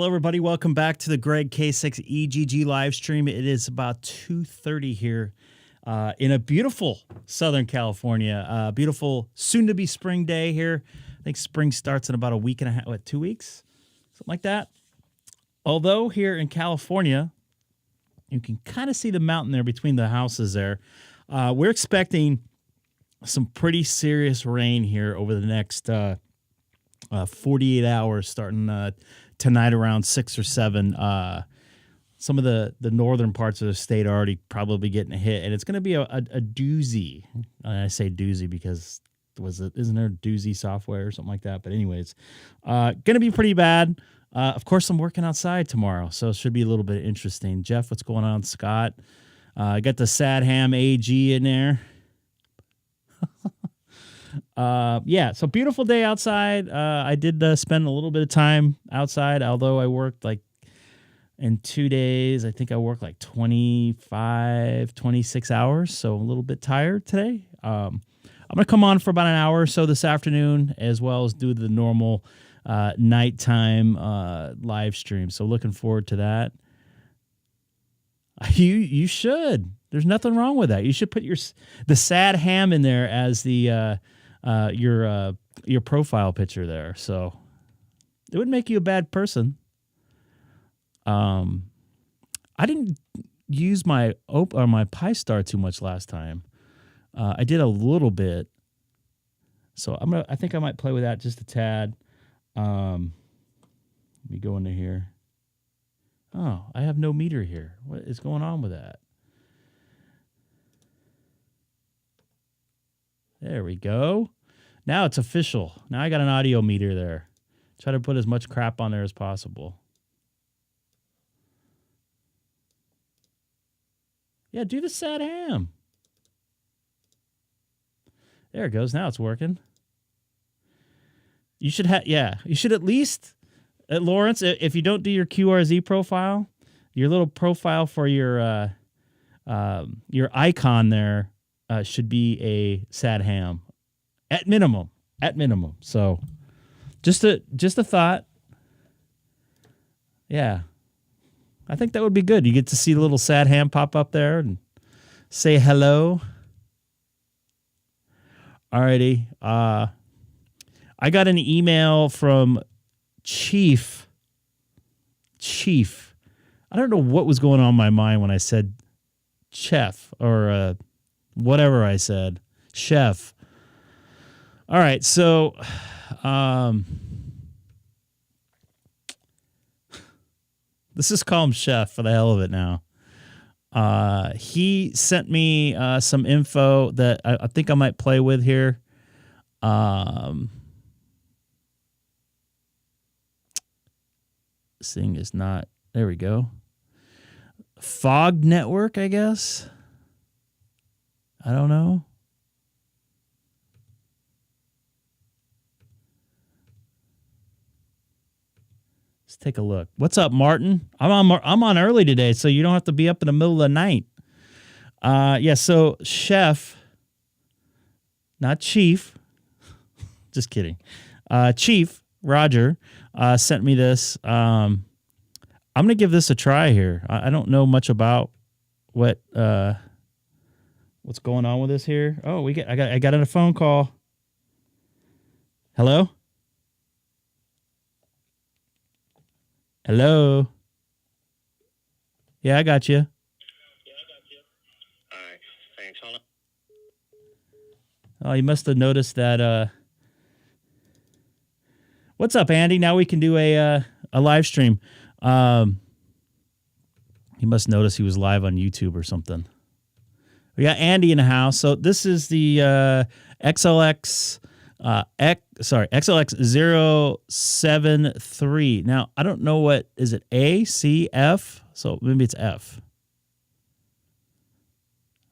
Hello, everybody. Welcome back to the Greg K6EGG live stream. It is about 2:30 here in a beautiful Southern California. Beautiful, soon-to-be spring day here. I think spring starts in about a week and a half, 2 weeks? Something like that. Although here in California, you can kind of see the mountain there between the houses there. We're expecting some pretty serious rain here over the next 48 hours starting tonight around 6 or 7. Some of the northern parts of the state are already probably getting a hit, and it's going to be a doozy. I say doozy because isn't there doozy software or something like that? But anyways, going to be pretty bad. Of course, I'm working outside tomorrow, so it should be a little bit interesting. Jeff, what's going on? Scott, I got the Sad Ham AG in there. Yeah, so beautiful day outside. I did spend a little bit of time outside, although I worked like in 2 days. I think I worked like 25, 26 hours, so a little bit tired today. I'm going to come on for about an hour or so this afternoon, as well as do the normal nighttime live stream. So looking forward to that. You should. There's nothing wrong with that. You should put the Sad Ham in there as the your profile picture there. So it would make you a bad person. I didn't use my Pi-Star too much last time. I did a little bit. So I think I might play with that just a tad. Let me go into here. Oh, I have no meter here. What is going on with that? There we go. Now it's official. Now I got an audio meter there. Try to put as much crap on there as possible. Yeah, do the Sad Ham. There it goes. Now it's working. You should you should at least, Lawrence, if you don't do your QRZ profile, your little profile for your icon there should be a Sad Ham at minimum. So just a thought. Yeah. I think that would be good. You get to see the little Sad Ham pop up there and say hello. Alrighty. I got an email from Chief. I don't know what was going on in my mind when I said chef or whatever I said. Chef. All right, so let's just call him Chef for the hell of it now. He sent me some info that I think I might play with here. This thing is not... There we go. Fog Network, I guess? I don't know. Let's take a look. What's up, Martin? I'm on early today, so you don't have to be up in the middle of the night. Yeah, so Chef, not Chief. Just kidding. Chief Roger sent me this. I'm gonna give this a try here. I don't know much about what's going on with this here. Oh, I got a phone call. Hello? Hello? Yeah, I got you. All right. Thanks. Hold on. Oh, you must have noticed that. What's up, Andy? Now we can do a live stream. He must notice he was live on YouTube or something. We got Andy in the house. So this is the XLX XLX073. Now, I don't know what is it, A, C, F? So maybe it's F.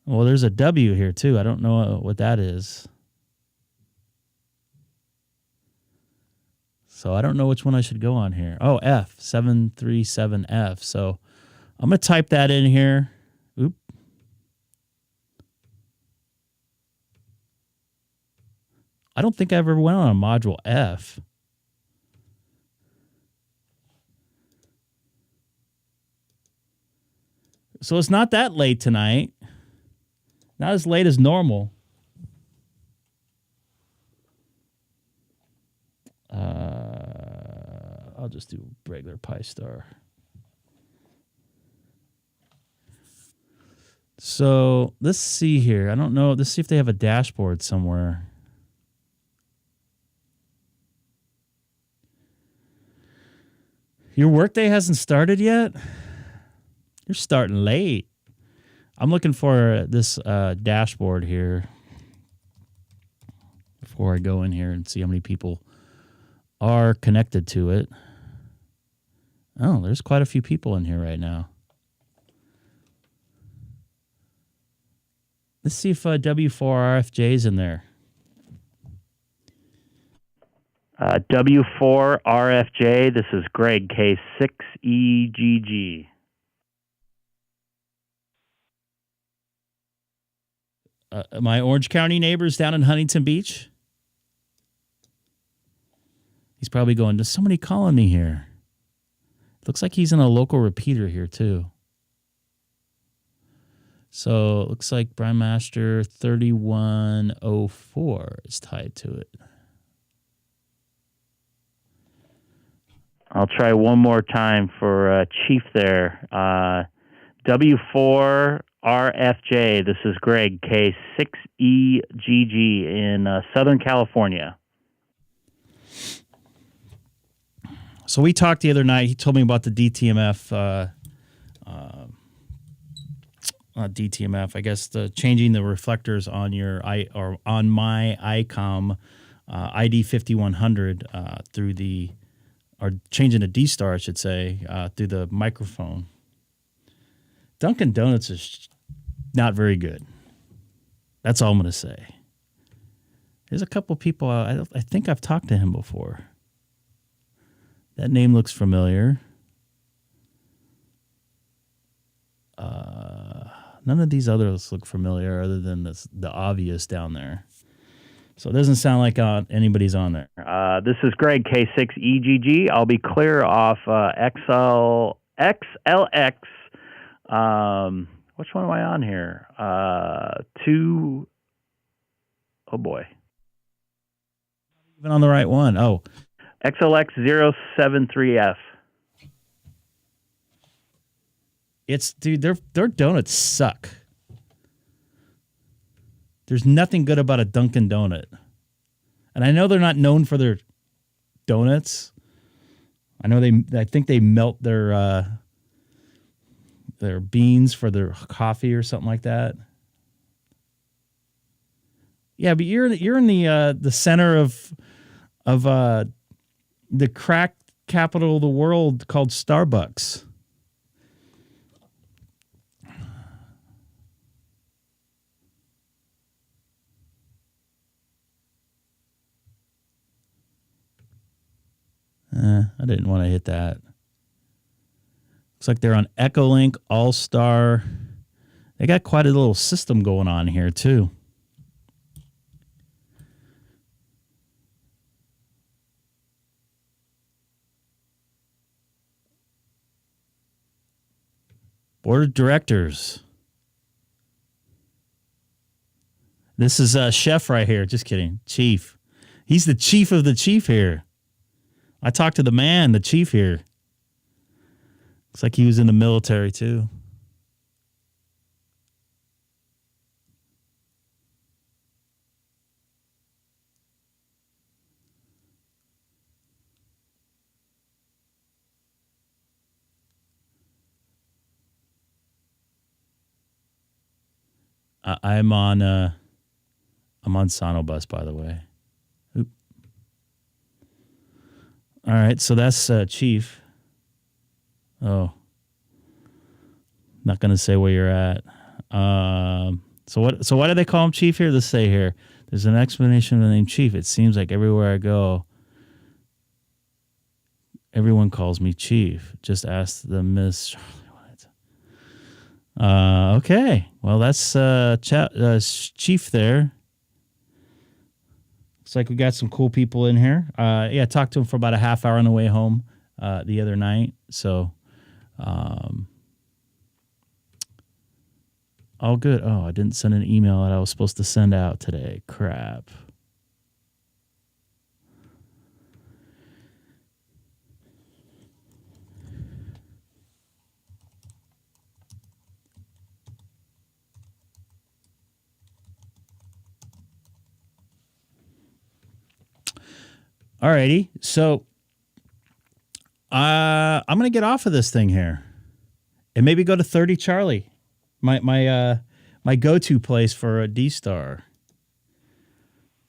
Well, there's a W here too. I don't know what that is. So I don't know which one I should go on here. Oh, F, 737F. So I'm going to type that in here. Oop. I don't think I ever went on a module F. So it's not that late tonight. Not as late as normal. I'll just do regular Pi-Star. So let's see here. I don't know. Let's see if they have a dashboard somewhere. Your workday hasn't started yet? You're starting late. I'm looking for this dashboard here before I go in here and see how many people are connected to it. Oh, there's quite a few people in here right now. Let's see if W4RFJ is in there. W4RFJ, this is Greg, K6EGG. My Orange County neighbors down in Huntington Beach. He's probably going, there's somebody calling me here. Looks like he's in a local repeater here, too. So it looks like Brian Master 3104 is tied to it. I'll try one more time for Chief there. W4RFJ, this is Greg, K6EGG in Southern California. So we talked the other night. He told me about the DTMF, not DTMF, I guess the changing the reflectors on your on my Icom ID5100 through the, or changing the DStar, I should say, through the microphone. Dunkin' Donuts is not very good. That's all I'm going to say. There's a couple people, I think I've talked to him before. That name looks familiar. None of these others look familiar other than the obvious down there. So it doesn't sound like anybody's on there. This is Greg, K6EGG. I'll be clear off XLX. Which one am I on here? Oh boy. Even on the right one. Oh. XLX073F. Dude, their donuts suck. There's nothing good about a Dunkin' Donut. And I know they're not known for their donuts. I think they melt their beans for their coffee or something like that. Yeah, but you're in the center of the crack capital of the world called Starbucks. I didn't want to hit that. Looks like they're on Echolink, Allstar. They got quite a little system going on here, too. Board of Directors. This is Chef right here. Just kidding. Chief. He's the chief of the chief here. I talked to the man, the chief here. Looks like he was in the military, too. I'm on SonoBus, by the way. Oop. All right, so that's Chief. Oh, not gonna say where you're at. So why do they call him Chief here? Let's say here. There's an explanation of the name Chief. It seems like everywhere I go, everyone calls me Chief. Just ask the Miss Charlie White. Okay. Well, that's Chief there. Looks like we got some cool people in here. Yeah, I talked to him for about a half hour on the way home the other night. So, All good. Oh, I didn't send an email that I was supposed to send out today. Crap. Alrighty. So I'm gonna get off of this thing here. And maybe go to 30 Charlie. My go-to place for a DStar.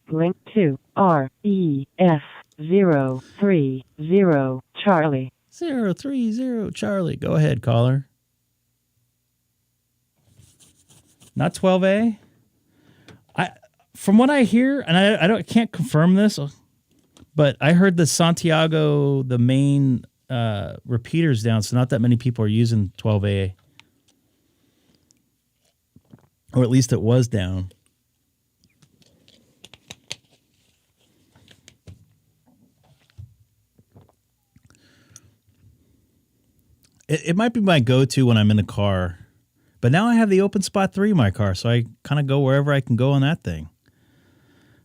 Link to REF030 Charlie. 030 Charlie. Go ahead, caller. Not 12A? From what I hear, and I can't confirm this, but I heard the Santiago, the main repeater's down, so not that many people are using 12A. Or at least it was down. It might be my go-to when I'm in the car. But now I have the openspot 3 in my car, so I kind of go wherever I can go on that thing.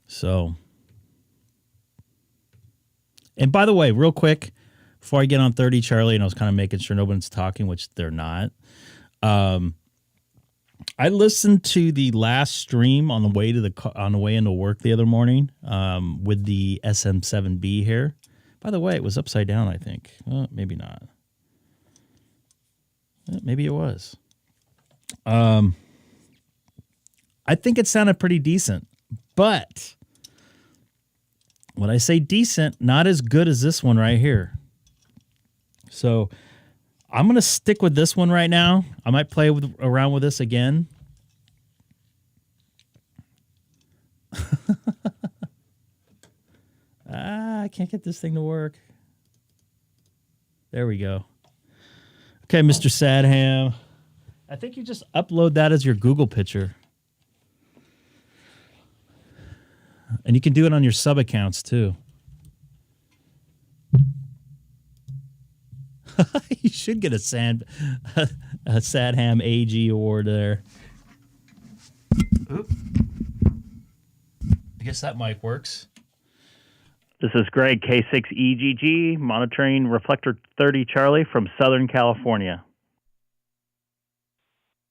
So. And by the way, real quick, before I get on 30 Charlie, and I was kind of making sure nobody's talking, which they're not. I listened to the last stream on the way into work the other morning with the SM7B here. By the way, it was upside down, I think. Maybe not. Maybe it was. I think it sounded pretty decent, but when I say decent, not as good as this one right here. So I'm going to stick with this one right now. I might play around with this again. I can't get this thing to work. There we go. Okay, Mr. Sadham. I think you just upload that as your Google picture. And you can do it on your sub accounts too. You should get a Sadham AG award there. Oop. I guess that mic works. This is Greg, K6EGG, monitoring Reflector 30 Charlie from Southern California.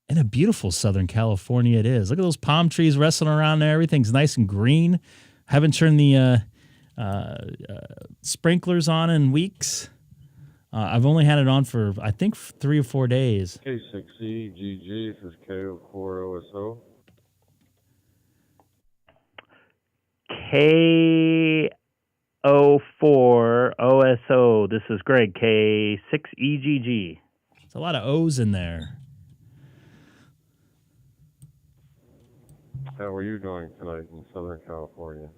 And a beautiful Southern California it is. Look at those palm trees wrestling around there. Everything's nice and green. Haven't turned the sprinklers on in weeks. I've only had it on for, I think, 3 or 4 days. K6EGG, this is K04OSO. K04OSO. This is Greg, K6EGG. There's a lot of O's in there. How are you doing tonight in Southern California?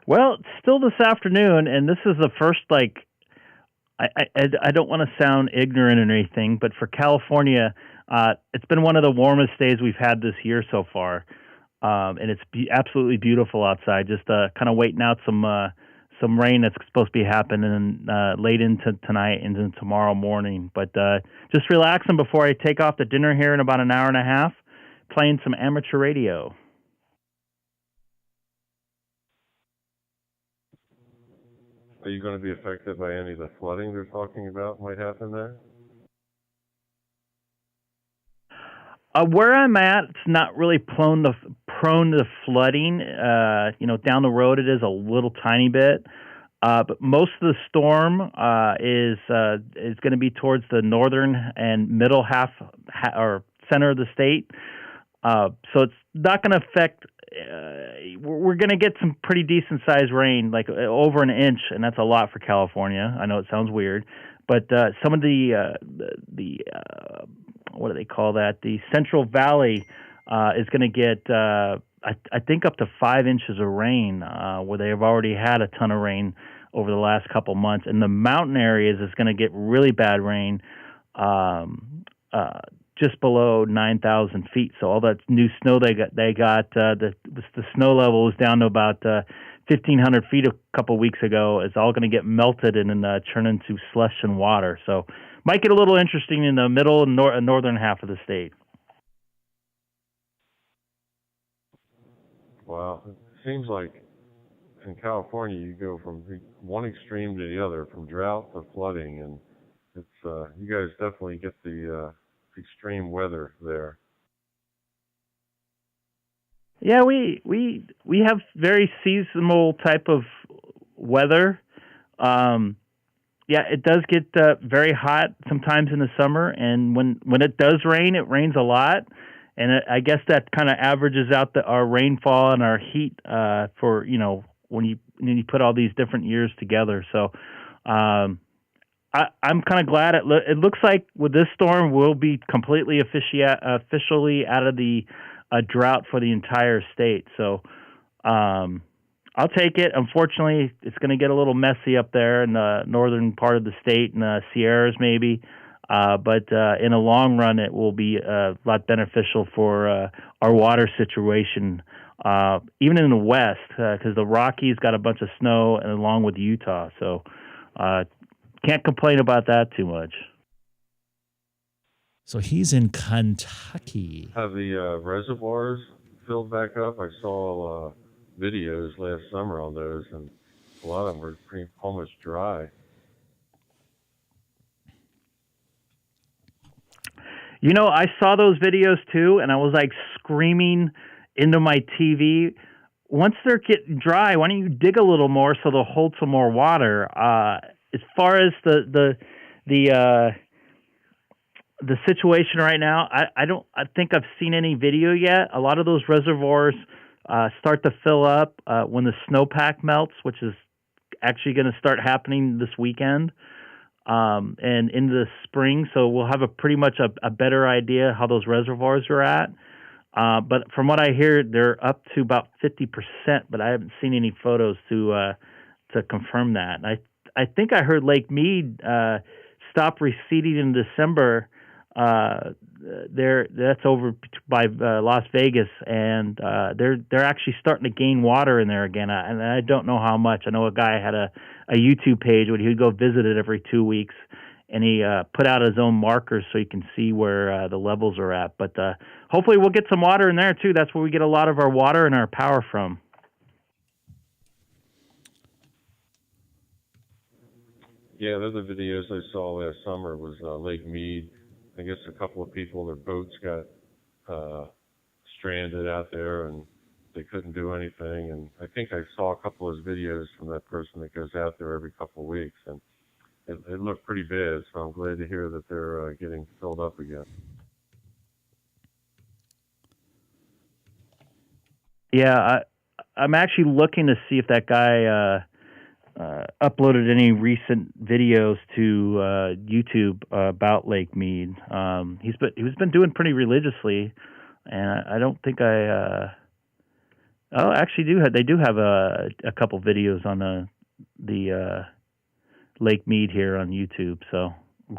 Well, it's still this afternoon, and this is the first, I don't want to sound ignorant or anything, but for California, it's been one of the warmest days we've had this year so far, and it's absolutely beautiful outside. Just kind of waiting out some rain that's supposed to be happening late into tonight and into tomorrow morning. But just relaxing before I take off to dinner here in about an hour and a half, playing some amateur radio. Are you going to be affected by any of the flooding they're talking about might happen there? Where I'm at, it's not really prone to flooding. Down the road it is a little tiny bit. But most of the storm is going to be towards the northern and middle half or center of the state. So it's not going to affect. We're going to get some pretty decent sized rain, like over an inch, and that's a lot for California. I know it sounds weird, but some of the what do they call that? The Central Valley is going to get I think up to 5 inches of rain, where they have already had a ton of rain over the last couple months. And the mountain areas is going to get really bad rain. Just below 9,000 feet. So all that new snow they got the snow level was down to about 1,500 feet a couple weeks ago. It's all going to get melted and then turn into slush and water. So might get a little interesting in the middle and northern half of the state. Wow. It seems like in California you go from one extreme to the other, from drought to flooding, and it's you guys definitely get the extreme weather there. Yeah, we have very seasonal type of weather. Yeah, it does get very hot sometimes in the summer, and when it does rain, it rains a lot, and I guess that kind of averages out our rainfall and our heat for when you put all these different years together. So I'm kind of glad it looks like with this storm we'll be completely officially out of the drought for the entire state. So I'll take it. Unfortunately, it's going to get a little messy up there in the northern part of the state and the Sierras maybe. But in the long run, it will be a lot beneficial for our water situation, even in the west, because the Rockies got a bunch of snow, and along with Utah. So can't complain about that too much. So he's in Kentucky. Have the reservoirs filled back up? I saw videos last summer on those, and a lot of them were almost dry. I saw those videos too, and I was like screaming into my TV, once they're getting dry, why don't you dig a little more so they'll hold some more water? As far as the situation right now, I think I've seen any video yet. A lot of those reservoirs start to fill up when the snowpack melts, which is actually going to start happening this weekend. And into the spring, so we'll have pretty much a better idea how those reservoirs are at. But from what I hear, they're up to about 50%, but I haven't seen any photos to confirm that. And I think I heard Lake Mead stop receding in December. That's over by Las Vegas, and they're actually starting to gain water in there again. And I don't know how much. I know a guy had a YouTube page where he would go visit it every 2 weeks, and he put out his own markers so you can see where the levels are at. But hopefully we'll get some water in there too. That's where we get a lot of our water and our power from. Yeah, the other videos I saw last summer was Lake Mead. I guess a couple of people, their boats got stranded out there and they couldn't do anything. And I think I saw a couple of videos from that person that goes out there every couple of weeks, and it looked pretty bad. So I'm glad to hear that they're getting filled up again. Yeah, I'm actually looking to see if that guy uploaded any recent videos to YouTube about Lake Mead. He's been doing pretty religiously, and I don't think they do have a couple videos on the Lake Mead here on YouTube. So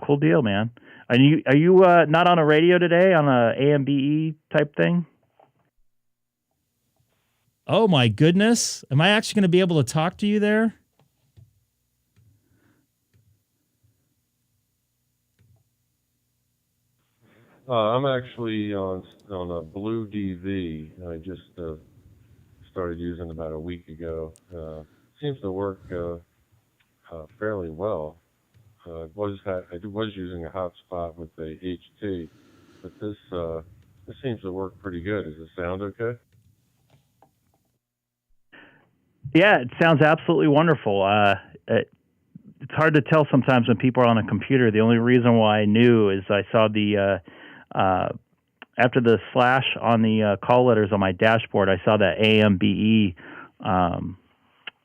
cool deal, man. Are you not on a radio today on a AMBE type thing? Oh my goodness! Am I actually going to be able to talk to you there? I'm actually on a Blue DV. I just started using about a week ago. Seems to work fairly well. I was using a hotspot with a HT, but this seems to work pretty good. Does it sound okay? Yeah, it sounds absolutely wonderful. It's hard to tell sometimes when people are on a computer. The only reason why I knew is I saw the after the slash on the call letters on my dashboard, I saw that AMBE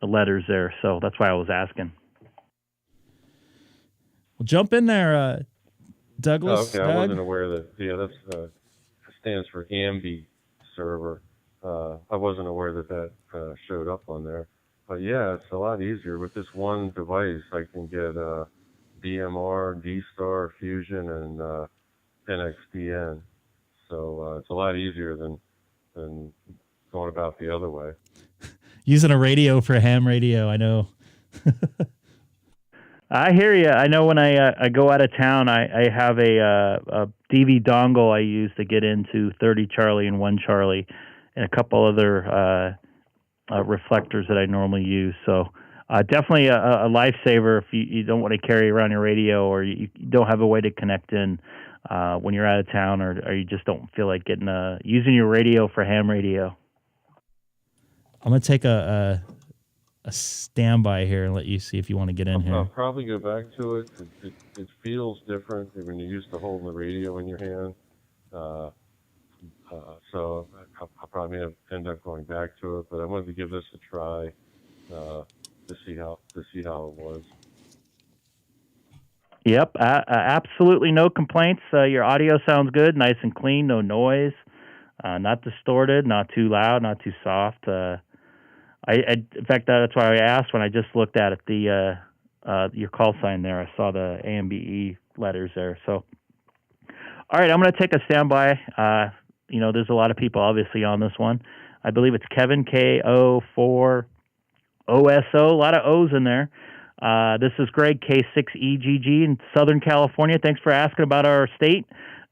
letters there. So that's why I was asking. Well, jump in there, Douglas. Oh, okay, Doug. I wasn't aware that. Yeah, that stands for AMBE server. I wasn't aware that showed up on there. But yeah, it's a lot easier. With this one device, I can get DMR, DStar, Fusion, and NXDN. So it's a lot easier than going about the other way. Using a radio for ham radio, I know. I hear you. I know when I go out of town, I have a DV dongle I use to get into 30 Charlie and 1 Charlie, and a couple other reflectors that I normally use. So definitely a lifesaver if you don't want to carry around your radio, or you don't have a way to connect in when you're out of town, or you just don't feel like getting using your radio for ham radio. I'm gonna take a standby here and let you see if you want to get in here. I'll probably go back to it. It feels different when you're used to holding the radio in your hand. So I'll probably end up going back to it, but I wanted to give this a try to see how it was. Yep, absolutely no complaints. Your audio sounds good, nice and clean, no noise, not distorted, not too loud, not too soft. In fact, that's why I asked when I just looked at it, your call sign there. I saw the AMBE letters there. So, all right, I'm going to take a standby. There's a lot of people obviously on this one. I believe it's Kevin, K04OSO, a lot of O's in there. This is Greg, K6EGG in Southern California. Thanks for asking about our state.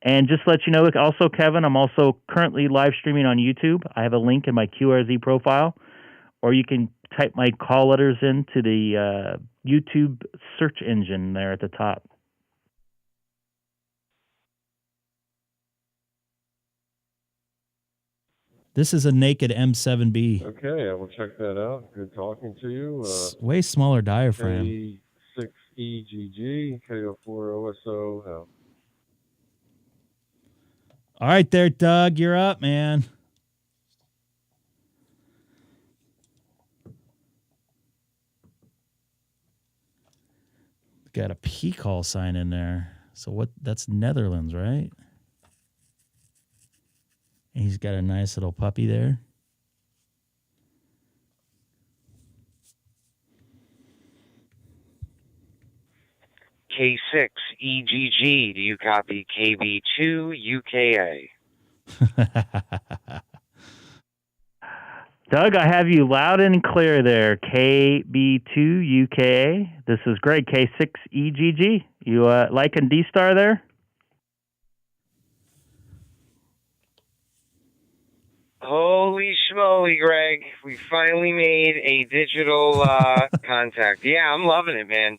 And just to let you know, also, Kevin, I'm also currently live streaming on YouTube. I have a link in my QRZ profile, or you can type my call letters into the YouTube search engine there at the top. This is a naked M7B. Okay, I will check that out. Good talking to you. Way smaller diaphragm. K6EGG, K04OSO. All right there, Doug. You're up, man. Got a P call sign in there. So what? That's Netherlands, right? And he's got a nice little puppy there. K6EGG, do you copy KB2 UKA? Doug, I have you loud and clear there. KB2 UKA. This is Greg, K6EGG. You liking DStar there? Holy schmoly, Greg. We finally made a digital contact. Yeah, I'm loving it, man.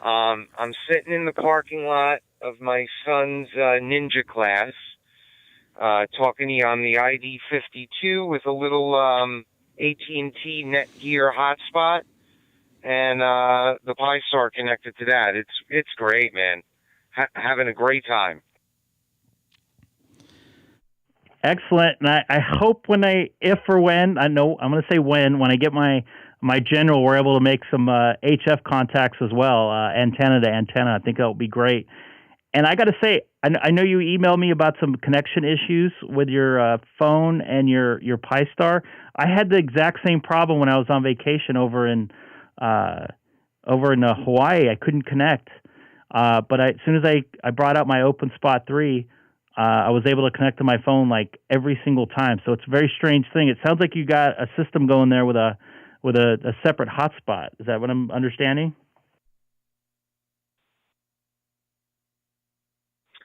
I'm sitting in the parking lot of my son's ninja class, talking to you on the ID52 with a little AT&T Netgear hotspot, and the Pi-Star connected to that. It's great, man. Having a great time. Excellent. And I hope if or when, I know I'm going to say when I get my general, we're able to make some HF contacts as well, antenna to antenna. I think that would be great. And I got to say, I know you emailed me about some connection issues with your phone and your Pi-Star. I had the exact same problem when I was on vacation over in Hawaii. I couldn't connect. But as soon as I brought out my openspot 3, I was able to connect to my phone like every single time. So it's a very strange thing. It sounds like you got a system going there with a separate hotspot. Is that what I'm understanding?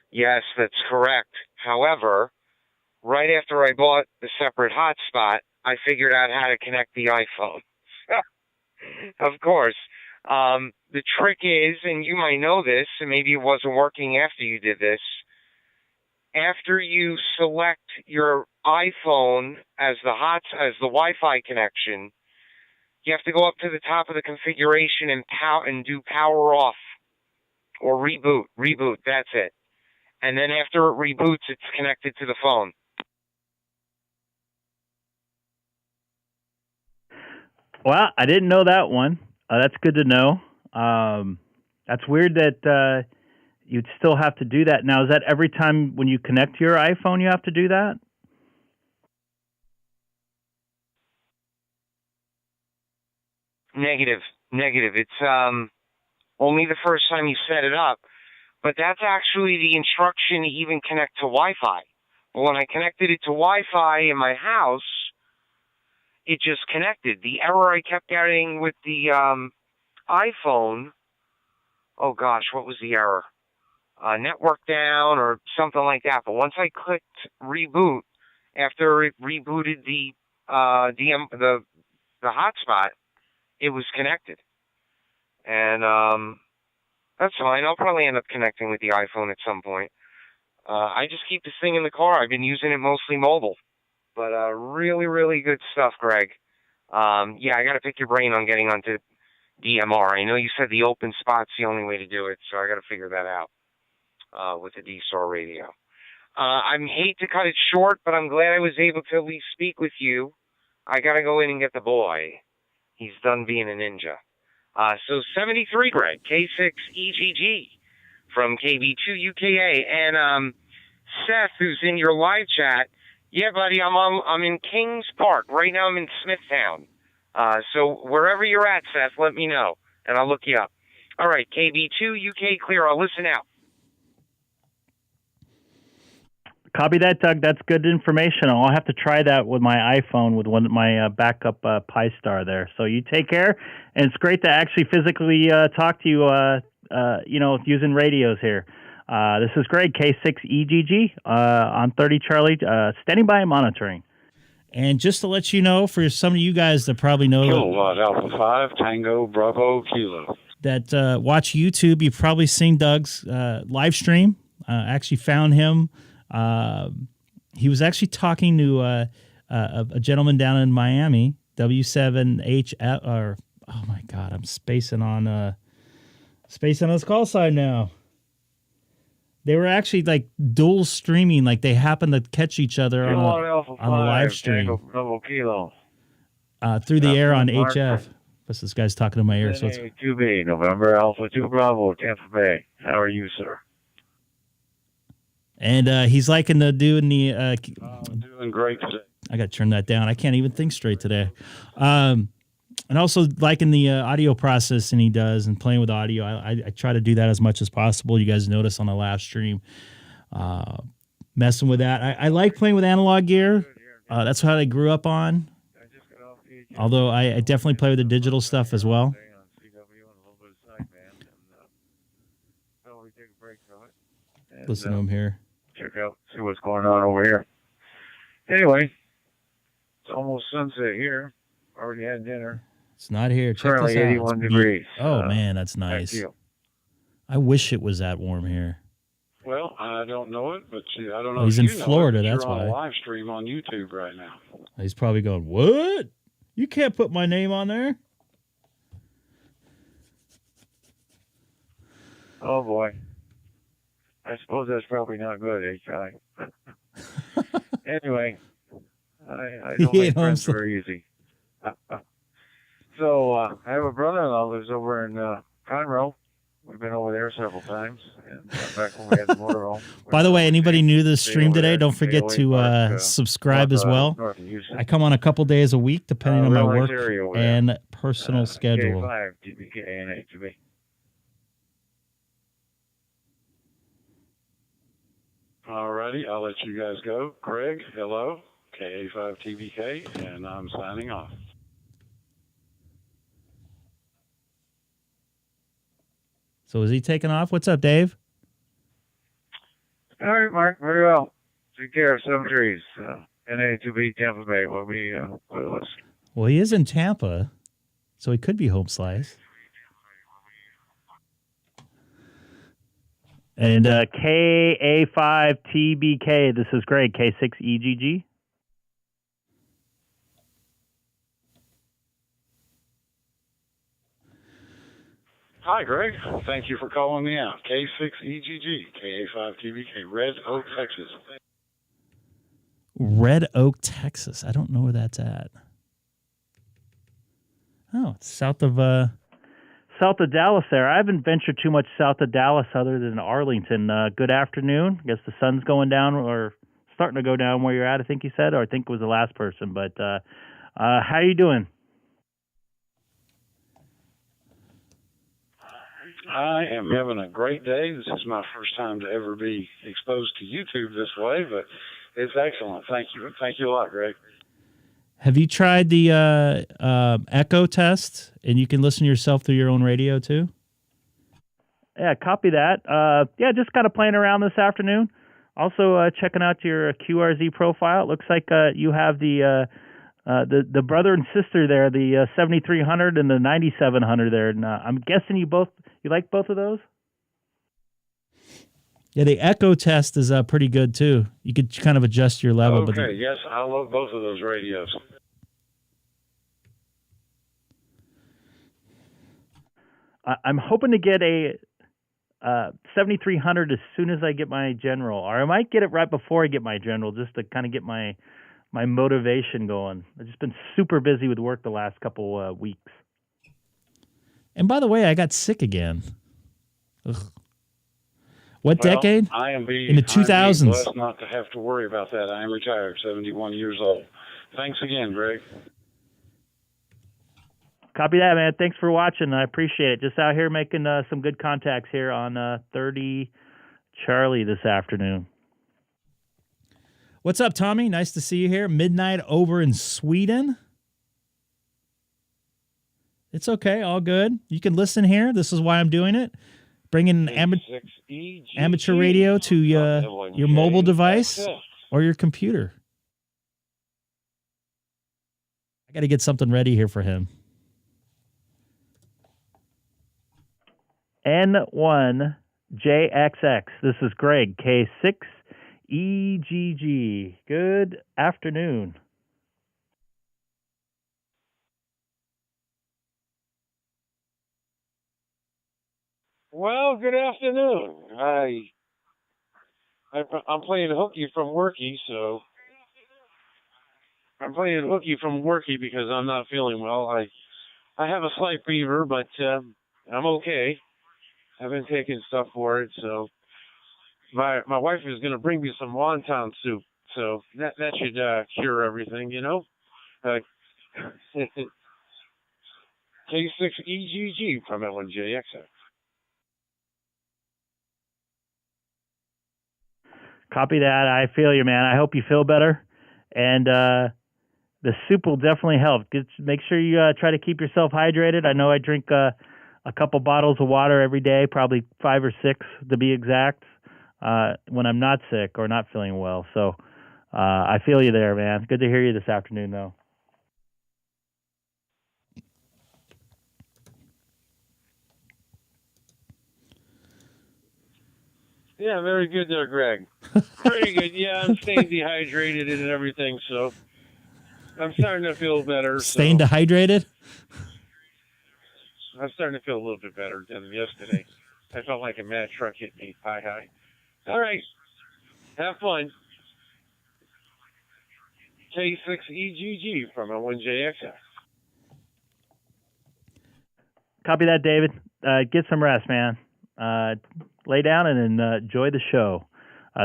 Yes, that's correct. However, right after I bought the separate hotspot, I figured out how to connect the iPhone. Of course. The trick is, and you might know this, and maybe it wasn't working after you did this, after you select your iPhone as the Wi-Fi connection, you have to go up to the top of the configuration and do power off or reboot. Reboot, that's it. And then after it reboots, it's connected to the phone. Well, I didn't know that one. That's good to know. That's weird that you'd still have to do that. Now, is that every time when you connect to your iPhone you have to do that? Negative. It's only the first time you set it up. But that's actually the instruction to even connect to Wi-Fi. But when I connected it to Wi-Fi in my house, it just connected. The error I kept getting with the iPhone oh gosh, what was the error? Network down or something like that. But once I clicked reboot, after it rebooted the hotspot, it was connected. And that's fine. I'll probably end up connecting with the iPhone at some point. I just keep this thing in the car. I've been using it mostly mobile. But really, really good stuff, Greg. Yeah, I got to pick your brain on getting onto DMR. I know you said the open spot's the only way to do it, so I got to figure that out with the DStar radio. I hate to cut it short, but I'm glad I was able to at least speak with you. I got to go in and get the boy. He's done being a ninja. So 73, Greg, K6EGG from KB2UKA. And Seth, who's in your live chat, yeah, buddy, I'm in Kings Park. Right now I'm in Smithtown. So wherever you're at, Seth, let me know, and I'll look you up. All right, KB2UK clear. I'll listen out. Copy that, Doug. That's good information. I'll have to try that with my iPhone with my backup Pi-Star there. So you take care, and it's great to actually physically talk to you, using radios here. This is Greg, K6EGG on 30 Charlie, standing by and monitoring. And just to let you know, for some of you guys that probably know Kilowatt Alpha 5 Tango Bravo Kilo that watch YouTube, you've probably seen Doug's live stream. Actually found him. He was actually talking to a gentleman down in Miami, W7HF. Or oh my God, I'm spacing on his call sign now. They were actually like dual streaming, like they happened to catch each other on a live stream through the air on HF. Plus, this guy's talking to my ear. So it's 2B, November Alpha 2 Bravo, Tampa Bay. How are you, sir? And he's liking the doing the. I'm doing great today. I got to turn that down. I can't even think straight today. And also liking the audio processing he does and playing with audio. I try to do that as much as possible. You guys notice on the live stream, messing with that. I like playing with analog gear. That's what I grew up on. Although I definitely play with the digital stuff as well. Listen to him here. Check out, see what's going on over here. Anyway, it's almost sunset here. Already had dinner. It's not here. Check Currently this out. 81 degrees. Oh, man, that's nice. I wish it was that warm here. Well, I don't know it, but I don't know. Well, he's if in you know Florida, it, that's you're on why. a live stream on YouTube right now. He's probably going, what? You can't put my name on there? Oh, boy. I suppose that's probably not good, HI. Anyway, I don't make friends very easy. So, I have a brother-in-law who lives over in Conroe. We've been over there several times. And back when we had the motorhome. By the way, anybody new to the stream today, don't forget to subscribe as well. I come on a couple days a week, depending on my work and personal schedule. K5, DBK, and HB. Alrighty, I'll let you guys go. Greg, hello. KA5TBK, and I'm signing off. So is he taking off? What's up, Dave? All right, Mark, very well. Take care of 7 trees. NA2B Tampa Bay will be with us. Well, he is in Tampa, so he could be home slice. And KA5TBK, this is Greg, K6EGG. Hi, Greg. Thank you for calling me out. K6EGG, KA5TBK, Red Oak, Texas. Red Oak, Texas. I don't know where that's at. Oh, it's south of Dallas there. I haven't ventured too much south of Dallas other than Arlington. Good afternoon. I guess the sun's going down or starting to go down where you're at, I think you said, or I think it was the last person. But how are you doing? I am having a great day. This is my first time to ever be exposed to YouTube this way, but it's excellent. Thank you. Thank you a lot, Greg. Have you tried the echo test? And you can listen to yourself through your own radio, too? Yeah, copy that. Yeah, just kind of playing around this afternoon. Also checking out your QRZ profile. It looks like you have the brother and sister there, the 7300 and the 9700 there. And I'm guessing you like both of those? Yeah, the echo test is pretty good too. You could kind of adjust your level. Okay, yes, I love both of those radios. I'm hoping to get a 7300 as soon as I get my general, or I might get it right before I get my general, just to kind of get my motivation going. I've just been super busy with work the last couple weeks. And by the way, I got sick again. Ugh. What decade? In the 2000s. I'm blessed not to have to worry about that. I am retired, 71 years old. Thanks again, Greg. Copy that, man. Thanks for watching. I appreciate it. Just out here making some good contacts here on 30 Charlie this afternoon. What's up, Tommy? Nice to see you here. Midnight over in Sweden. It's okay. All good. You can listen here. This is why I'm doing it. Bringing amateur radio to your mobile device or your computer. I got to get something ready here for him. N1JXX. This is Greg, K6EGG. Good afternoon. Well, good afternoon. I'm playing hooky from worky, so I'm playing hooky from worky because I'm not feeling well. I have a slight fever, but I'm okay. I've been taking stuff for it, so my wife is going to bring me some wonton soup, so that should cure everything, you know. K6EGG from L1JXX. Copy that. I feel you, man. I hope you feel better. And the soup will definitely help. Make sure you try to keep yourself hydrated. I know I drink a couple bottles of water every day, probably 5 or 6 to be exact, when I'm not sick or not feeling well. So I feel you there, man. Good to hear you this afternoon, though. Yeah, very good there, Greg. Very good. Yeah, I'm staying dehydrated and everything, so I'm starting to feel better. Staying dehydrated? I'm starting to feel a little bit better than yesterday. I felt like a mad truck hit me. Hi. All right. Have fun. K6EGG from L1JXX. Copy that, David. Get some rest, man. Lay down and enjoy the show.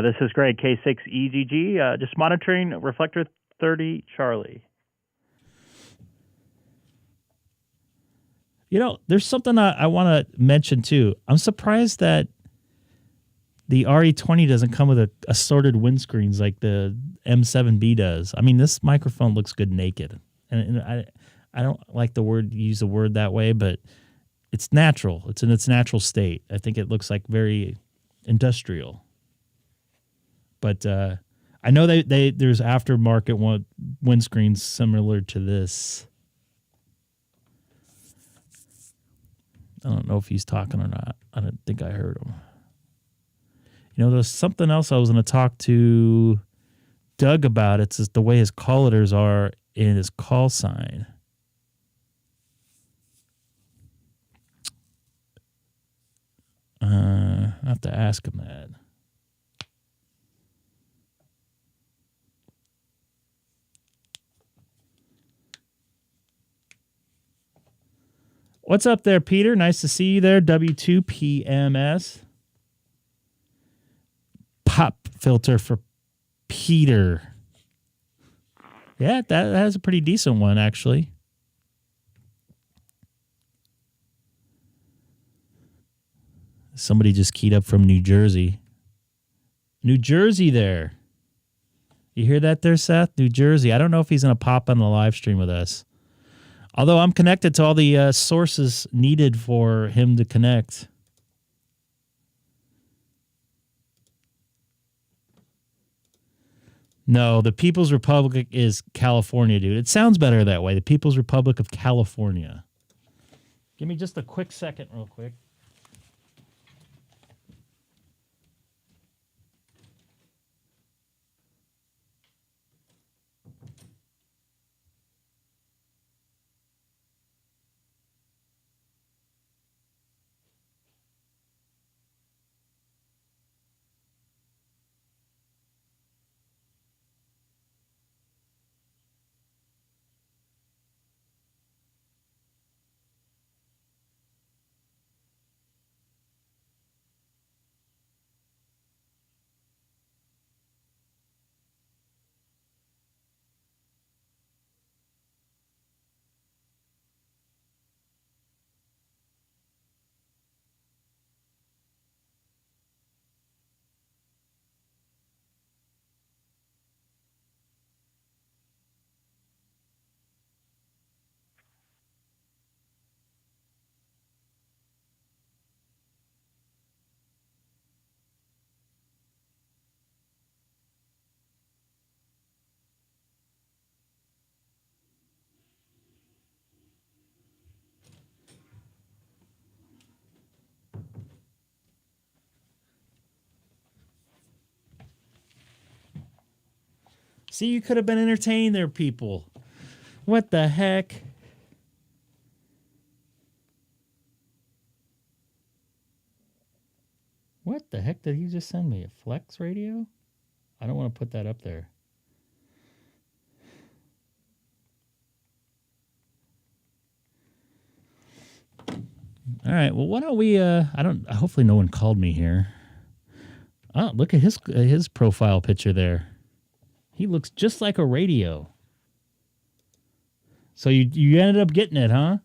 This is Greg, K6EGG, just monitoring reflector 30 Charlie. You know, there's something I want to mention, too. I'm surprised that the RE20 doesn't come with assorted windscreens like the M7B does. I mean, this microphone looks good naked. And I don't like use the word that way, but it's natural. It's in its natural state. I think it looks like very industrial. But I know there's aftermarket windscreens similar to this. I don't know if he's talking or not. I don't think I heard him. You know, there's something else I was going to talk to Doug about. It's just the way his call letters are in his call sign. I have to ask him that. What's up there, Peter? Nice to see you there. W2PMS. Pop filter for Peter. Yeah, that has a pretty decent one, actually. Somebody just keyed up from New Jersey. New Jersey there. You hear that there, Seth? New Jersey. I don't know if he's going to pop on the live stream with us. Although I'm connected to all the sources needed for him to connect. No, the People's Republic is California, dude. It sounds better that way. The People's Republic of California. Give me just a quick second, real quick. See, you could have been entertained there, people. What the heck? What the heck did he just send me? A Flex radio? I don't want to put that up there. All right. Well, why don't we? Hopefully, no one called me here. Oh, look at his profile picture there. He looks just like a radio. So you ended up getting it, huh?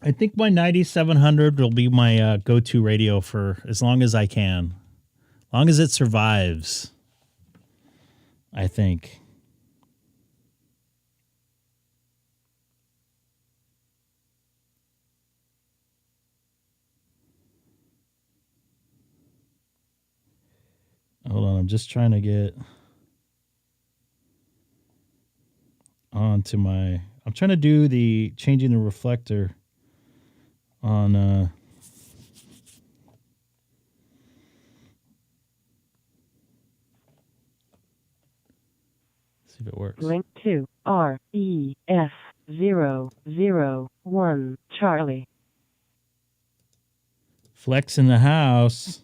I think my 9700 will be my go-to radio for as long as I can. As long as it survives, I think. Hold on, I'm just trying to get onto my... I'm trying to do the changing the reflector on... see if it works. Link to REF001 Charlie. Flex in the house.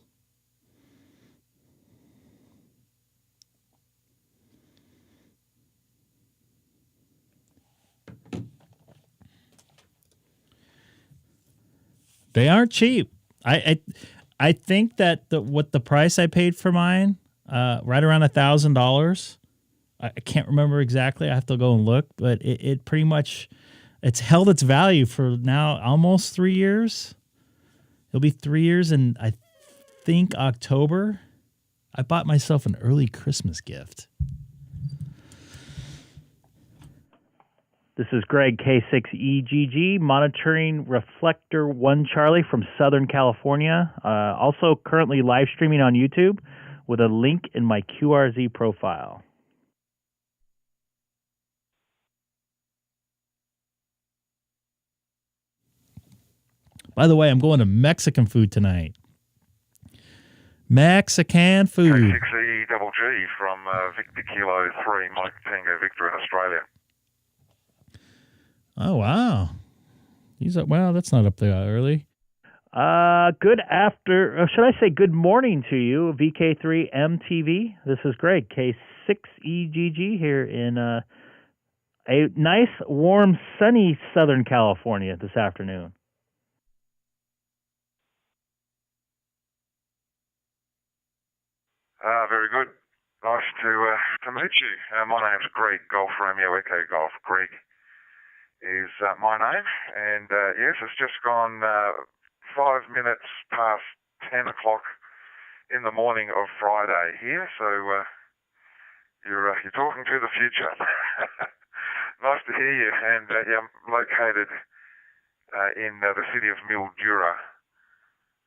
They aren't cheap. I think that what the price I paid for mine, right around $1,000. I can't remember exactly. I have to go and look, but it pretty much it's held its value for now almost 3 years. It'll be 3 years in I think October. I bought myself an early Christmas gift. This is Greg, K6EGG, monitoring Reflector 1 Charlie from Southern California. Also currently live streaming on YouTube with a link in my QRZ profile. By the way, I'm going to Mexican food tonight. Mexican food. K6EGG from Victor Kilo 3, Mike Tango Victor in Australia. Oh, wow. He's up. Well, that's not up there early. Should I say good morning to you, VK3MTV. This is Greg, K6EGG here in a nice, warm, sunny Southern California this afternoon. Very good. Nice to meet you. My name's Greg, Golf Romeo Echo Golf. Greg is my name, and yes, it's just gone 5 minutes past 10 o'clock in the morning of Friday here, so you're talking to the future. Nice to hear you. And yeah, I'm located in the city of Mildura.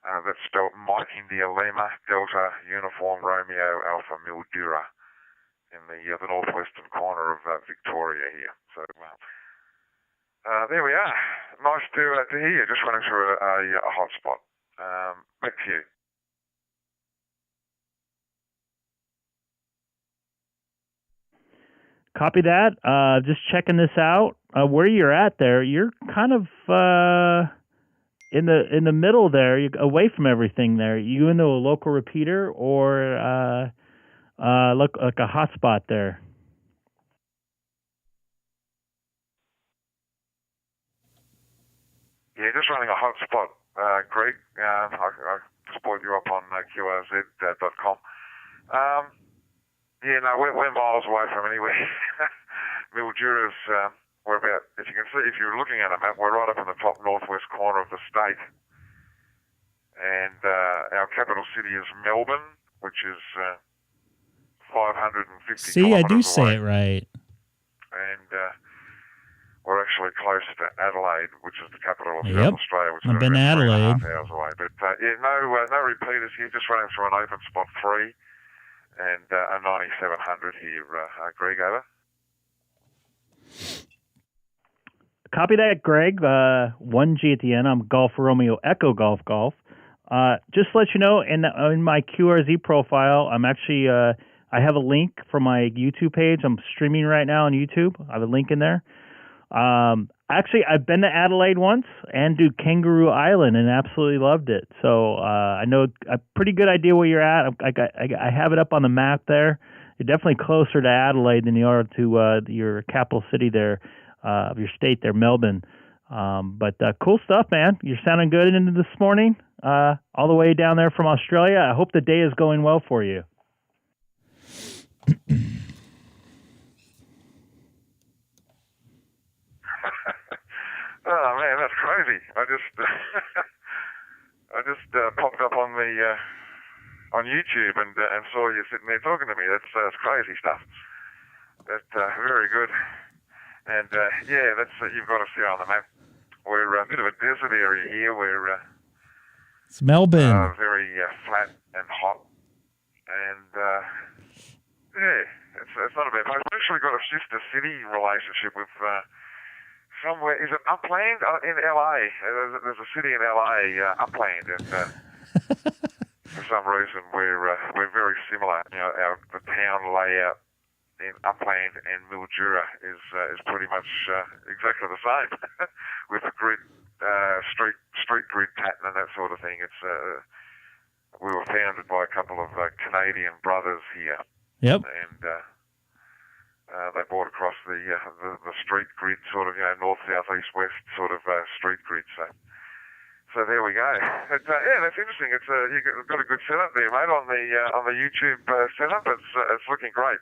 That's spelled Mike India Lima Delta Uniform Romeo Alpha Mildura in the northwestern corner of Victoria here. So there we are. Nice to hear you. Just running through a hotspot. Back to you. Copy that. Just checking this out. Where you're at there, you're kind of in the middle there. You're away from everything there. You into a local repeater or look like a hotspot there? Yeah, just running a hotspot, Greg. I just brought you up on QRZ.com. Yeah, no, we're miles away from anywhere. Mildura's, we're about, if you can see, if you're looking at a map, we're right up in the top northwest corner of the state. And our capital city is Melbourne, which is 550 See, I do kilometres say away. it right. And we're actually close to Adelaide, which is the capital of Yep. South Australia, which is I've been to about Adelaide. 3.5 hours away. But yeah, no repeaters here, just running through an open spot 3 and a 9700 here, Greg, over. Copy that, Greg. 1G at the end. I'm Golf Romeo Echo Golf Golf. Just to let you know, in my QRZ profile, I'm actually I have a link for my YouTube page. I'm streaming right now on YouTube. I have a link in there. Actually, I've been to Adelaide once and to Kangaroo Island and absolutely loved it. So I know a pretty good idea where you're at. I have it up on the map there. You're definitely closer to Adelaide than you are to your capital city there of your state there, Melbourne. But cool stuff, man. You're sounding good into this morning, all the way down there from Australia. I hope the day is going well for you. Oh man, that's crazy! I just popped up on the on YouTube and saw you sitting there talking to me. That's crazy stuff. That's very good. And yeah, that's you've got to see on the map. We're a bit of a desert area here. We're It's Melbourne. very flat and hot, and yeah, it's not a bad place. We've actually got a sister city relationship with. Somewhere, is it Upland in LA? There's a city in LA, Upland, and for some reason we're very similar. You know, the town layout in Upland and Mildura is pretty much exactly the same, with the grid, street grid pattern and that sort of thing. It's we were founded by a couple of Canadian brothers here. Yep. And they brought across the street grid, sort of, north, south, east, west sort of street grid. So there we go. But, yeah, that's interesting. It's you've got a good setup there, mate, on the YouTube setup. It's looking great.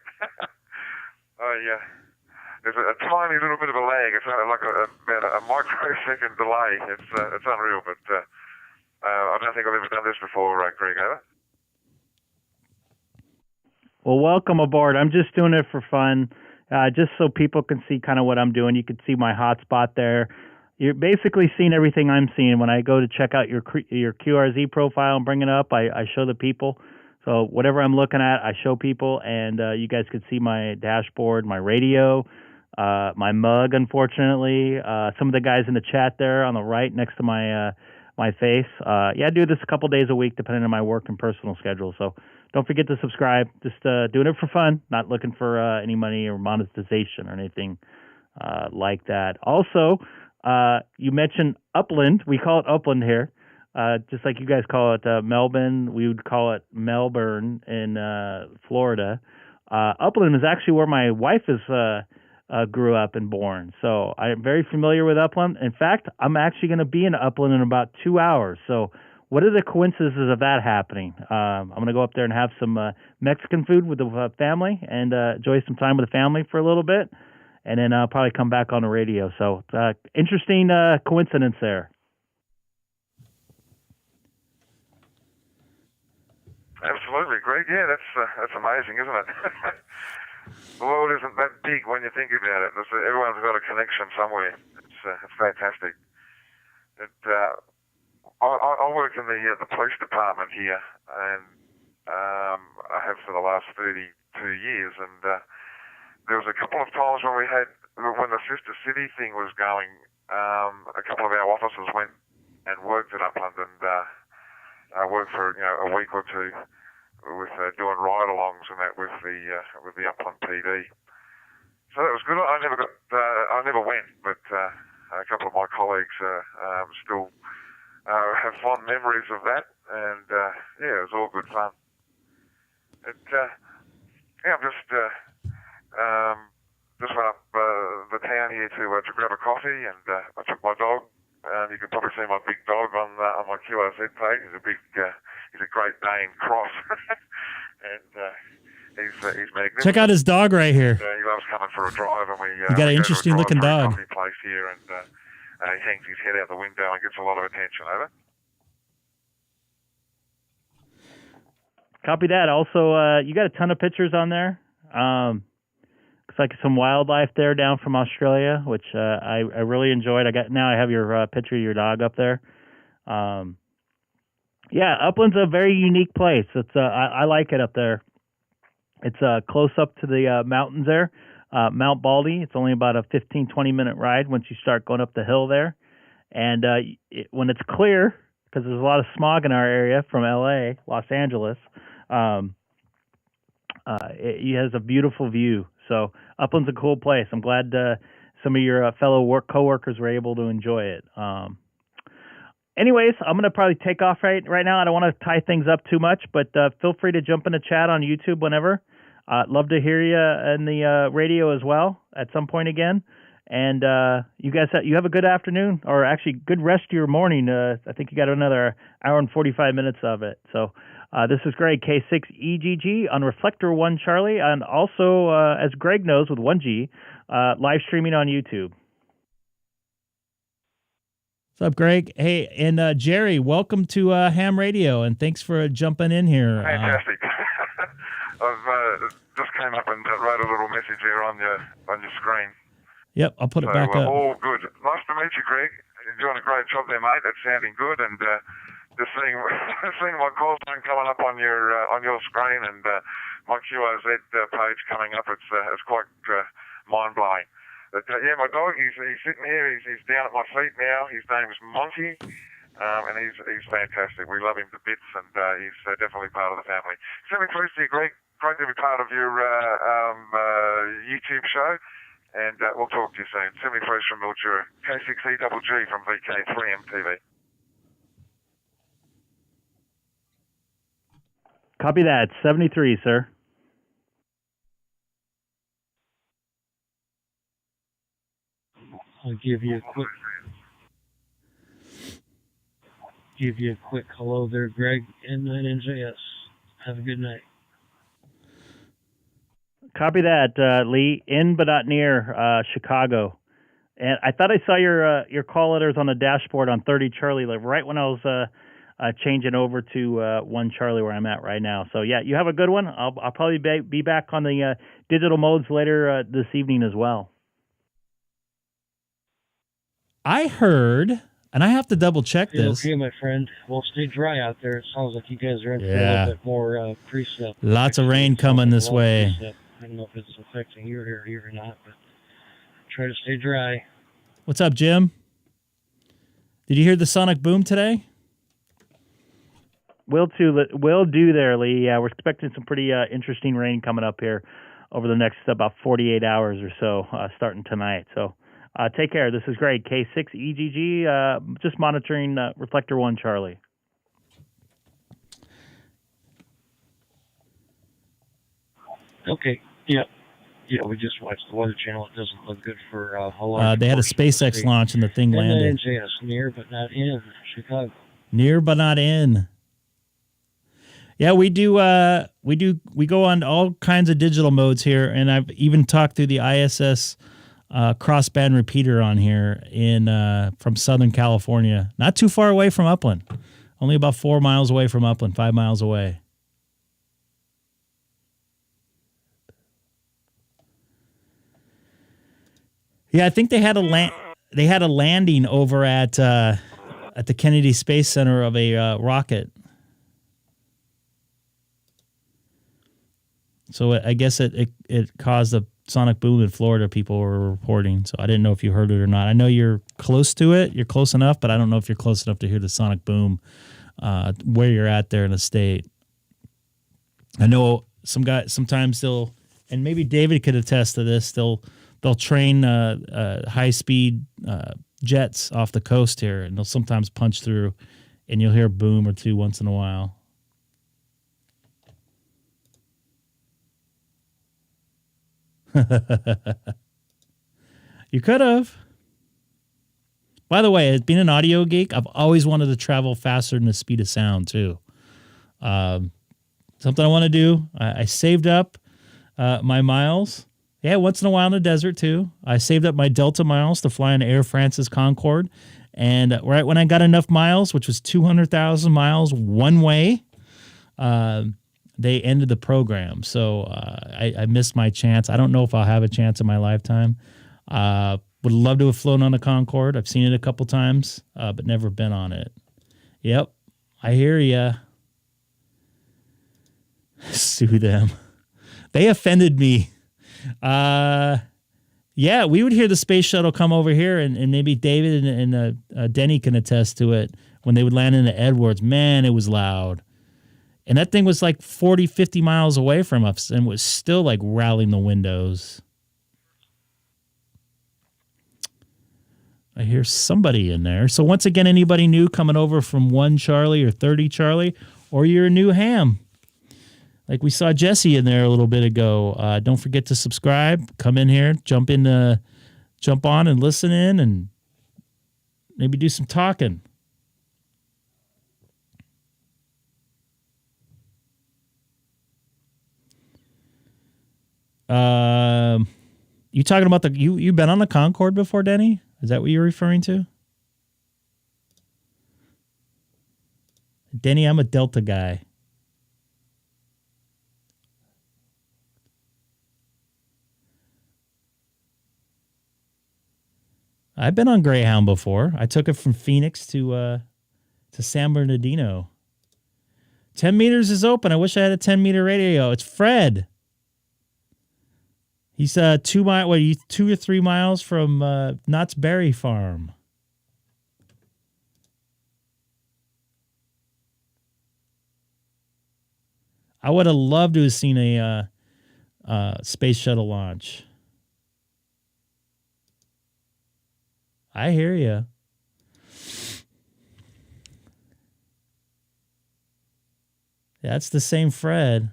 There's a tiny little bit of a lag. It's like about a microsecond delay. It's unreal, but I don't think I've ever done this before, Greg. Over. Well, welcome aboard. I'm just doing it for fun, just so people can see kind of what I'm doing. You can see my hotspot there. You're basically seeing everything I'm seeing. When I go to check out your QRZ profile and bring it up, I show the people. So whatever I'm looking at, I show people, and you guys can see my dashboard, my radio, my mug, unfortunately. Some of the guys in the chat there on the right next to my face. Yeah, I do this a couple days a week, depending on my work and personal schedule. So don't forget to subscribe. Just doing it for fun, not looking for any money or monetization or anything like that. Also, you mentioned Upland. We call it Upland here, just like you guys call it Melbourne. We would call it Melbourne in Florida. Upland is actually where my wife grew up and born. So I'm very familiar with Upland. In fact, I'm actually going to be in Upland in about 2 hours. So what are the coincidences of that happening? I'm going to go up there and have some Mexican food with the family and enjoy some time with the family for a little bit. And then I'll probably come back on the radio. So interesting coincidence there. Absolutely, Greg. Yeah, that's amazing, isn't it? The world world isn't that big when you think about it. Everyone's got a connection somewhere. It's fantastic. I work in the police department here, and I have for the last 32 years. And there was a couple of times when the Sister City thing was going, a couple of our officers went and worked at Upland, and I worked for a week or two with doing ride-alongs and that with the Upland PD. So that was good. I never went, but a couple of my colleagues still have fond memories of that, and it was all good fun. I'm just went up the town here to grab a coffee, and I took my dog. You can probably see my big dog on my QRZ page. He's a Great Dane cross, and he's magnificent. Check out his dog right here. He loves coming for a drive, and you got an interesting looking dog. Coffee place here, and he hangs his head out the window and gets a lot of attention. Over. Copy that. Also, you got a ton of pictures on there. Looks like some wildlife there down from Australia, which I really enjoyed. I have your picture of your dog up there. Upland's a very unique place. It's I like it up there. It's close up to the mountains there, Mount Baldy. It's only about a 15-20 minute ride once you start going up the hill there. And when it's clear, because there's a lot of smog in our area from LA, Los Angeles, it has a beautiful view. So Upland's a cool place. I'm glad some of your fellow coworkers were able to enjoy it. Anyways, I'm going to probably take off right now. I don't want to tie things up too much, but feel free to jump in the chat on YouTube whenever. I'd love to hear you in the radio as well at some point again. And you guys, you have a good afternoon, or actually good rest of your morning. I think you got another hour and 45 minutes of it. So this is Greg, K6EGG on Reflector 1 Charlie, and also, as Greg knows, with 1G, live streaming on YouTube. What's up, Greg? Hey, and Jerry, welcome to Ham Radio, and thanks for jumping in here. Fantastic. I've just came up and wrote a little message here on your screen. Yep, I'll put it back up. All good. Nice to meet you, Greg. You're doing a great job there, mate. That's sounding good, and just seeing my call sign coming up on your screen, and my QRZ page coming up. It's quite mind blowing. But my dog, he's sitting here. He's down at my feet now. His name is Monty, and he's fantastic. We love him to bits, and he's definitely part of the family. Send me please to you, Greg. Great to be part of your YouTube show, and we'll talk to you soon. Send me please from Mildura. K6EGG from VK3MTV. Copy that. 73, sir. I'll give you a quick hello there, Greg, N9NJS. Have a good night. Copy that, Lee. In but not near Chicago. And I thought I saw your call letters on the dashboard on 30 Charlie, like right when I was changing over to 1 Charlie where I'm at right now. So yeah, you have a good one. I'll probably be back on the digital modes later this evening as well. I heard, and I have to double check this. Okay, my friend. Well, stay dry out there. It sounds like you guys are in for a little bit more precip. Lots of rain coming this way. Precip. I don't know if it's affecting your area or not, but try to stay dry. What's up, Jim? Did you hear the sonic boom today? Will do there, Lee. Yeah, we're expecting some pretty interesting rain coming up here over the next about 48 hours or so, starting tonight. So take care. This is Greg, K6EGG, just monitoring Reflector 1 Charlie. Okay. Yeah. Yeah, we just watched the Weather Channel. It doesn't look good for a large they had a SpaceX launch and the thing landed. NJS, near but not in Chicago. Near but not in. Yeah, we go on all kinds of digital modes here, and I've even talked through the ISS crossband repeater on here from Southern California. Not too far away from Upland. Only about 4 miles away from Upland, 5 miles away. Yeah, I think they had a landing over at the Kennedy Space Center of a rocket. So I guess it caused a sonic boom in Florida, people were reporting. So I didn't know if you heard it or not. I know you're close to it. You're close enough, but I don't know if you're close enough to hear the sonic boom where you're at there in the state. I know sometimes they'll, and maybe David could attest to this, they'll train high-speed jets off the coast here, and they'll sometimes punch through, and you'll hear a boom or two once in a while. You could have. By the way, being an audio geek, I've always wanted to travel faster than the speed of sound, too. Something I want to do. I saved up my miles. Yeah, once in a while in the desert, too. I saved up my Delta miles to fly on Air France's Concorde. And right when I got enough miles, which was 200,000 miles one way, they ended the program. So I missed my chance. I don't know if I'll have a chance in my lifetime. Would love to have flown on a Concorde. I've seen it a couple times, but never been on it. Yep, I hear ya. Sue them. They offended me. Yeah, we would hear the space shuttle come over here, and maybe David and Denny can attest to it. When they would land into Edwards, man, it was loud. And that thing was like 40, 50 miles away from us and was still like rattling the windows. I hear somebody in there. So once again, anybody new coming over from 1 Charlie or 30 Charlie, or you're a new ham, like we saw Jesse in there a little bit ago, don't forget to subscribe. Come in here, jump on and listen in, and maybe do some talking. You talking about you been on the Concorde before, Denny? Is that what you're referring to? Denny, I'm a Delta guy. I've been on Greyhound before. I took it from Phoenix to San Bernardino. 10 meters is open. I wish I had a 10-meter radio. It's Fred. He's 2 or 3 miles from Knott's Berry Farm. I would have loved to have seen a space shuttle launch. I hear you. That's the same Fred.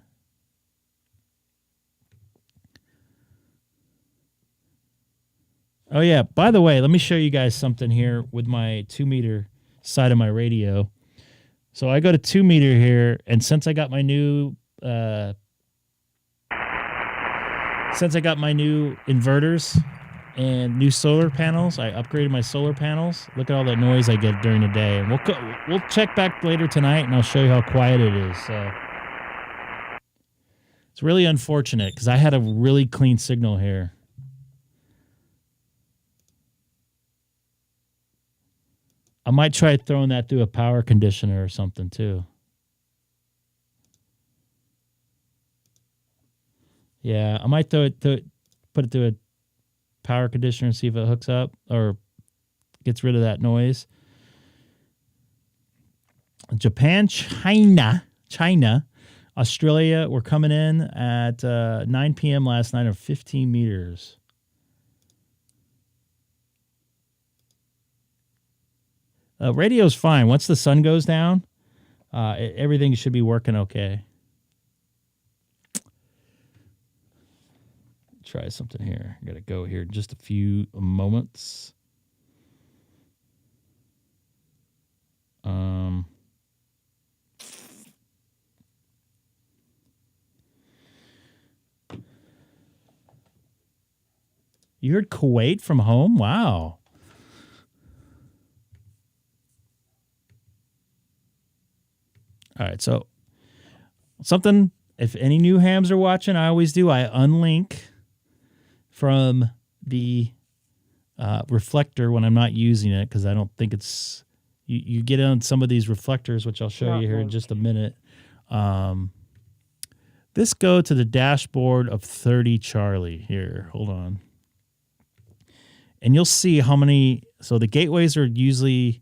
Oh, yeah. By the way, let me show you guys something here with my 2-meter side of my radio. So I go to 2-meter here, and since I got my new inverters and new solar panels, I upgraded my solar panels. Look at all that noise I get during the day. And we'll check back later tonight, and I'll show you how quiet it is. So it's really unfortunate because I had a really clean signal here. I might try throwing that through a power conditioner or something too. Yeah, I might put it through a power conditioner and see if it hooks up or gets rid of that noise. Japan, China, Australia were coming in at 9 p.m. last night, or 15 meters. Radio's fine. Once the sun goes down, everything should be working okay. Try something here. I gotta go here in just a few moments. You heard Kuwait from home? Wow. All right, so something, if any new hams are watching, I always do. I unlink from the reflector when I'm not using it because I don't think it's. You get on some of these reflectors, which I'll show you here in just a minute. This go to the dashboard of 30 Charlie here. Hold on. And you'll see how many. So the gateways are usually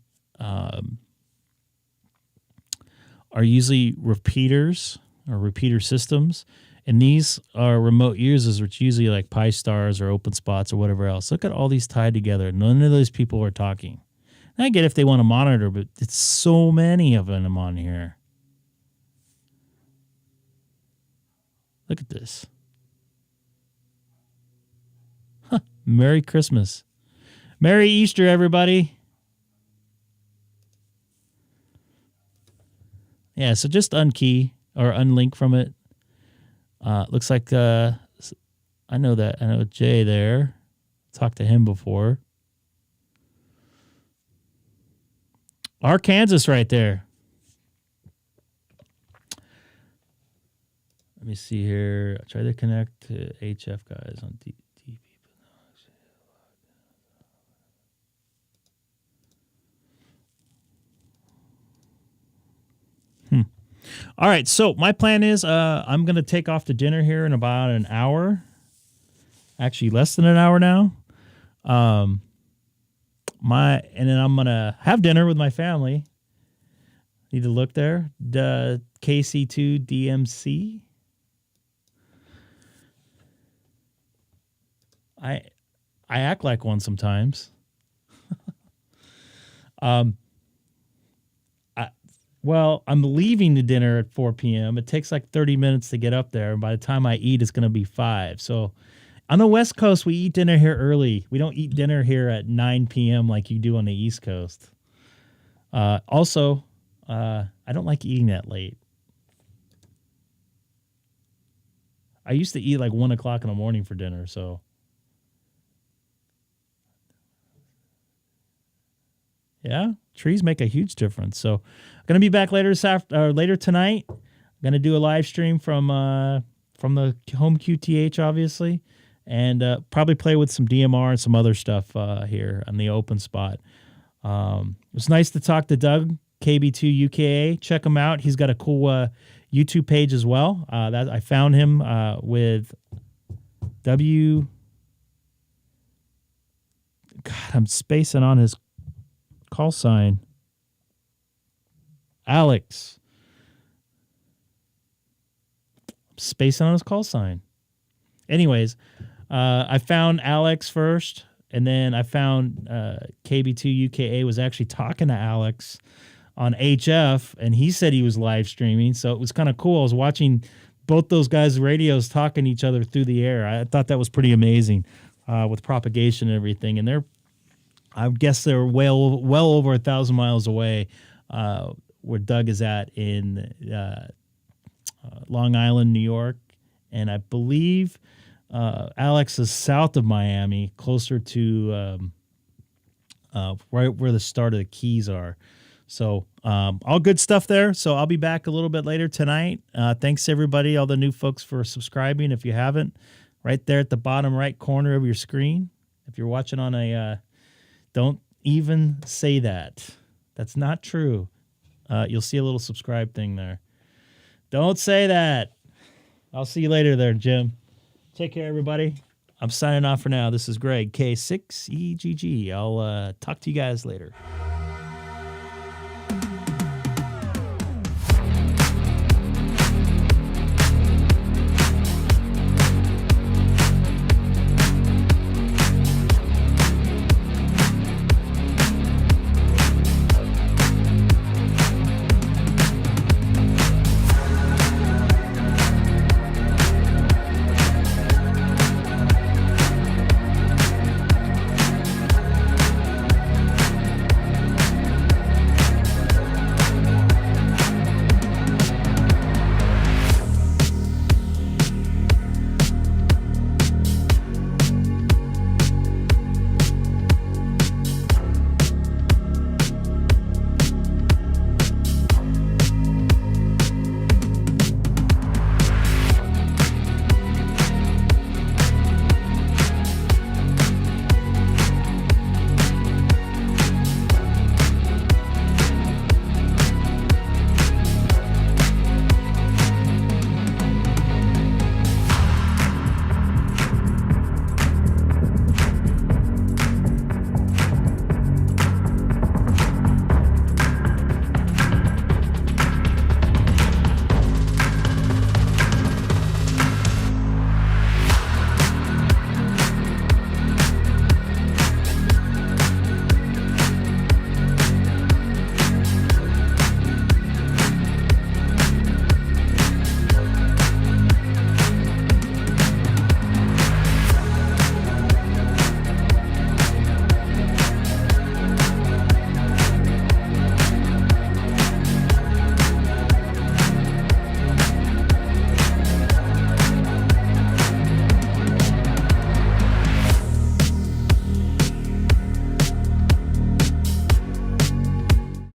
repeaters or repeater systems. And these are remote users, which usually like Pi-Stars or OpenSpots or whatever else. Look at all these tied together. None of those people are talking. And I get if they want to monitor, but it's so many of them on here. Look at this. Huh. Merry Christmas. Merry Easter, everybody. Yeah, so just unkey or unlink from it. Looks like I know Jay there. Talked to him before. Arkansas right there. Let me see here. I try to connect to HF guys on DP. All right, so my plan is I'm going to take off to dinner here in about an hour. Actually, less than an hour now. And then I'm going to have dinner with my family. Need to look there. The KC2 DMC. I act like one sometimes. Well, I'm leaving the dinner at 4 p.m. It takes like 30 minutes to get up there. And by the time I eat, it's going to be 5. So on the West Coast, we eat dinner here early. We don't eat dinner here at 9 p.m. like you do on the East Coast. Also, I don't like eating that late. I used to eat like 1 o'clock in the morning for dinner, so. Yeah, trees make a huge difference. So I'm going to be back later later tonight. I'm going to do a live stream from the home QTH, obviously, and probably play with some DMR and some other stuff here on the open spot. It was nice to talk to Doug, KB2 UKA. Check him out. He's got a cool YouTube page as well. That I found him with God, I'm spacing on his call sign. Alex. Spacing on his call sign. Anyways, I found Alex first, and then I found KB2 UKA was actually talking to Alex on HF, and he said he was live streaming, so it was kind of cool. I was watching both those guys' radios talking to each other through the air. I thought that was pretty amazing with propagation and everything, and I guess they're well over 1,000 miles away where Doug is at in Long Island, New York. And I believe Alex is south of Miami, closer to right where the start of the Keys are. So all good stuff there. So I'll be back a little bit later tonight. Thanks, everybody, all the new folks for subscribing. If you haven't, right there at the bottom right corner of your screen. If you're watching on a... Don't even say that. That's not true. You'll see a little subscribe thing there. Don't say that. I'll see you later there, Jim. Take care, everybody. I'm signing off for now. This is Greg, K6EGG. I'll talk to you guys later.